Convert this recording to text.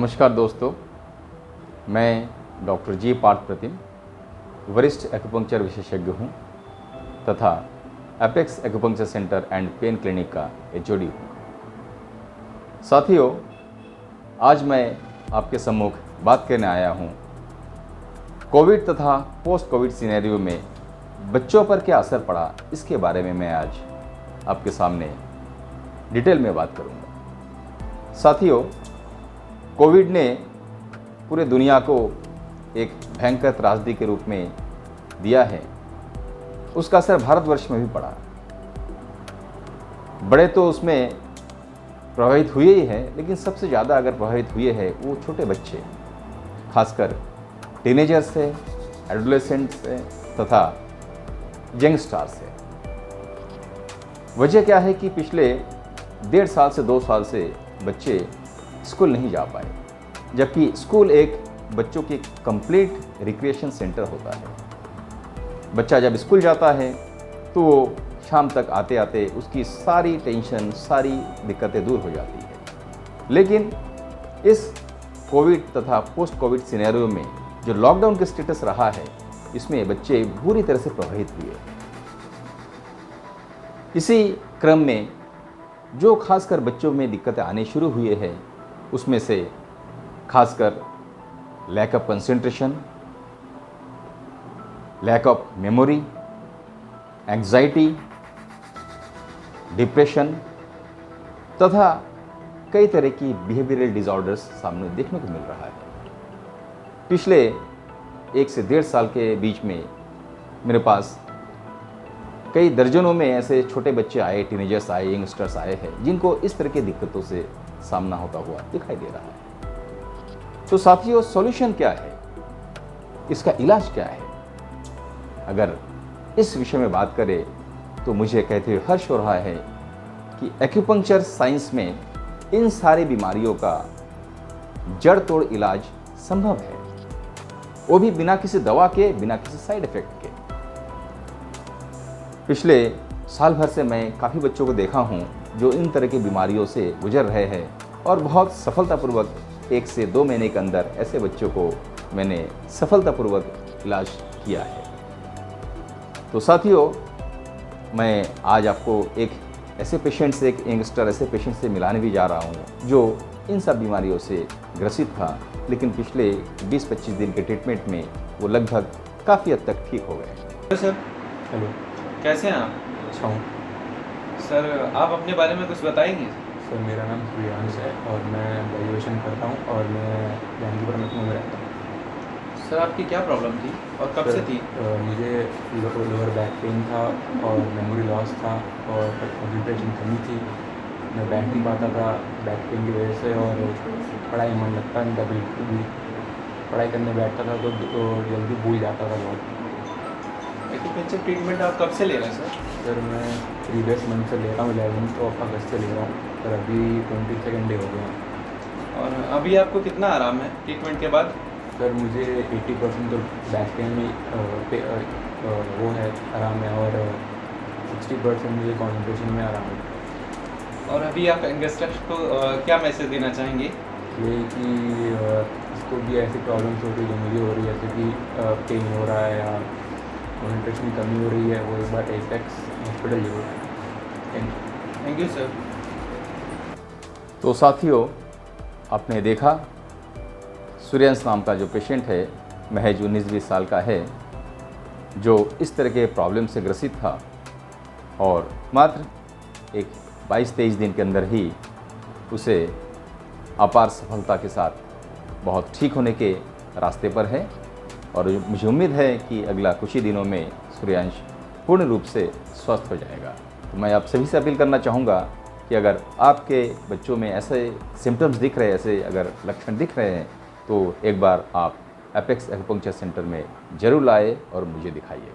नमस्कार दोस्तों, मैं डॉक्टर जी पार्थ प्रतिम वरिष्ठ एक्यूपंक्चर विशेषज्ञ हूँ तथा apex acupuncture centre and pain clinic का एचओडी हूँ। साथियों, आज मैं आपके सम्मुख बात करने आया हूँ कोविड तथा पोस्ट कोविड सिनेरियो में बच्चों पर क्या असर पड़ा, इसके बारे में मैं आज आपके सामने डिटेल में बात करूँगा। साथियों, कोविड ने पूरे दुनिया को एक भयंकर त्रासदी के रूप में दिया है। उसका असर भारतवर्ष में भी पड़ा। बड़े तो उसमें प्रभावित हुए ही हैं, लेकिन सबसे ज़्यादा अगर प्रभावित हुए हैं वो छोटे बच्चे, खासकर टीनेजर्स है, एडोलेसेंट्स है तथा यंगस्टार्स है। वजह क्या है कि पिछले 1.5 साल से 2 साल से बच्चे स्कूल नहीं जा पाए, जबकि स्कूल एक बच्चों की कंप्लीट रिक्रिएशन सेंटर होता है। बच्चा जब स्कूल जाता है तो वो शाम तक आते आते उसकी सारी टेंशन, सारी दिक्कतें दूर हो जाती है। लेकिन इस कोविड तथा पोस्ट कोविड सिनेरियो में जो लॉकडाउन का स्टेटस रहा है, इसमें बच्चे बुरी तरह से प्रभावित हुए। इसी क्रम में जो खासकर बच्चों में दिक्कतें आने शुरू हुए हैं, उसमें से खासकर lack of concentration, lack of memory, anxiety, depression तथा कई तरह की बिहेवियरल डिसऑर्डर्स सामने देखने को मिल रहा है। पिछले 1 से 1.5 साल के बीच में मेरे पास कई दर्जनों में ऐसे छोटे बच्चे आए, टीनेजर्स आए, यंगस्टर्स आए हैं जिनको इस तरह की दिक्कतों से सामना होता हुआ दिखाई दे रहा है। तो साथियों, सॉल्यूशन क्या है, इसका इलाज क्या है? अगर इस विषय में बात करें तो मुझे कहते हुए हर्ष हो रहा है कि एक्यूपंक्चर साइंस में इन सारी बीमारियों का जड़ तोड़ इलाज संभव है, वो भी बिना किसी दवा के, बिना किसी साइड इफेक्ट के। पिछले साल भर से मैं काफ़ी बच्चों को देखा हूँ जो इन तरह की बीमारियों से गुजर रहे हैं और बहुत सफलतापूर्वक 1 से 2 महीने के अंदर ऐसे बच्चों को मैंने सफलतापूर्वक इलाज किया है। तो साथियों, मैं आज आपको एक ऐसे पेशेंट से, एक यंगस्टर ऐसे पेशेंट से मिलाने भी जा रहा हूँ जो इन सब बीमारियों से ग्रसित था, लेकिन पिछले 20-25 दिन के ट्रीटमेंट में वो लगभग काफ़ी हद तक ठीक हो गए। Hello sir. हेलो, कैसे हैं आप? अच्छा हूँ सर, आप अपने बारे में कुछ बताएंगे? सर। मेरा नाम सूर्यांश है और मैं ग्रेजुएशन करता हूँ और मैं जहांगीरपुर लखनऊ में रहता हूँ। सर, आपकी क्या प्रॉब्लम थी और कब से थी? मुझे लोअर बैक पेन था और मेमोरी लॉस था और कंसंट्रेशन कमी थी। मैं बैठ नहीं पाता था बैक पेन की वजह से और पढ़ाई मन लगता नहीं था बिल्कुल भी। पढ़ाई करने बैठता था तो जल्दी भूल जाता था बहुत। एक्यूपंक्चर ट्रीटमेंट आप कब से ले रहे हैं सर? सर, मैं प्रीवियस मंथ से ले रहा हूँ, 11 अगस्त से ले रहा हूँ और अभी 22 डे हो गया। और अभी आपको कितना आराम है ट्रीटमेंट के बाद? सर, मुझे 80% तो बैक पेन में वो है, आराम है और 60% मुझे कॉन्सेंट्रेशन में आराम है। और अभी आप यंगस्टर्स को क्या मैसेज देना चाहेंगे? ये कि इसको भी ऐसी प्रॉब्लम्स हो रही जो मुझे हो रही है, जैसे कि पेन हो रहा है या कॉन्सेंट्रेशन की कमी हो रही है, वो एक बार एपेक्स हॉस्पिटल जरूर। Thank you sir. तो साथियों, आपने देखा सूर्यांश नाम का जो पेशेंट है, महज 19-20 साल का है, जो इस तरह के प्रॉब्लम से ग्रसित था और मात्र एक 22-23 दिन के अंदर ही उसे अपार सफलता के साथ बहुत ठीक होने के रास्ते पर है। और मुझे उम्मीद है कि अगला कुछ ही दिनों में सूर्यांश पूर्ण रूप से स्वस्थ हो जाएगा। तो मैं आप सभी से अपील करना चाहूँगा कि अगर आपके बच्चों में ऐसे सिम्टम्स दिख रहे हैं, ऐसे अगर लक्षण दिख रहे हैं, तो एक बार आप एपेक्स एक्यूपंक्चर सेंटर में ज़रूर लाए और मुझे दिखाइए।